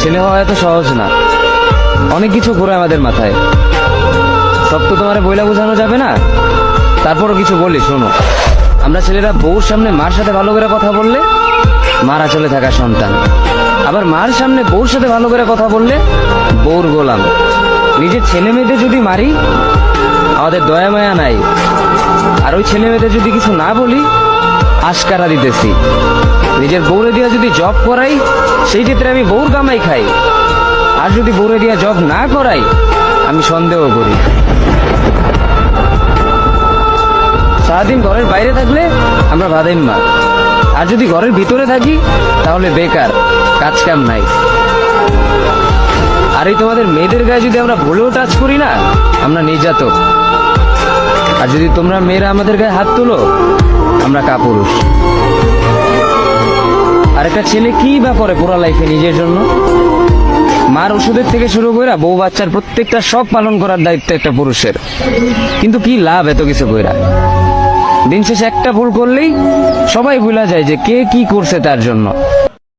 ছেলে হওয়া এত সহজ না, অনেক কিছু ঘুরে আমাদের মাথায়। সব তো তোমার বইলা বোঝানো যাবে না, তারপরও কিছু বলি শোনো। আমরা ছেলেরা বউর সামনে মার সাথে ভালো করে কথা বললে মারা চলে থাকা সন্তান, আবার মার সামনে বউর সাথে ভালো করে কথা বললে বউর গোলাম। নিজের ছেলে মেয়েদের যদি মারি আমাদের দয়া মায়া নাই, আর ওই ছেলে মেয়েদের যদি কিছু না বলি আশকারা দিতেছি। নিজের বউরে দিয়া যদি জব করাই সেই ক্ষেত্রে আমি বউর কামাই খাই, আর যদি বউরে দিয়া জব না করাই আমি সন্দেহ করি। সারাদিন ঘরের বাইরে থাকলে আমরা ভাদাইম্মা, আর যদি ঘরের ভিতরে থাকি তাহলে বেকার, কাজ কাম নাই। আর এই তোমাদের মেয়েদের গায়ে যদি আমরা ভুলেও টাচ করি না আমরা নির্যাতক, আর যদি তোমরা মেয়েরা আমাদের গায়ে হাত তুলো আমরা কাপুরুষ। আর একটা ছেলে কি বা করে পুরো লাইফে নিজের জন্য? মার ওষুধের থেকে শুরু করে বউ বাচ্চার প্রত্যেকটা সব পালন করার দায়িত্ব একটা পুরুষের। কিন্তু কি লাভ এত কিছু কইরা? দিন শেষে একটা ভুল করলেই সবাই ভুলা যায় যে কে কি করছে তার জন্য।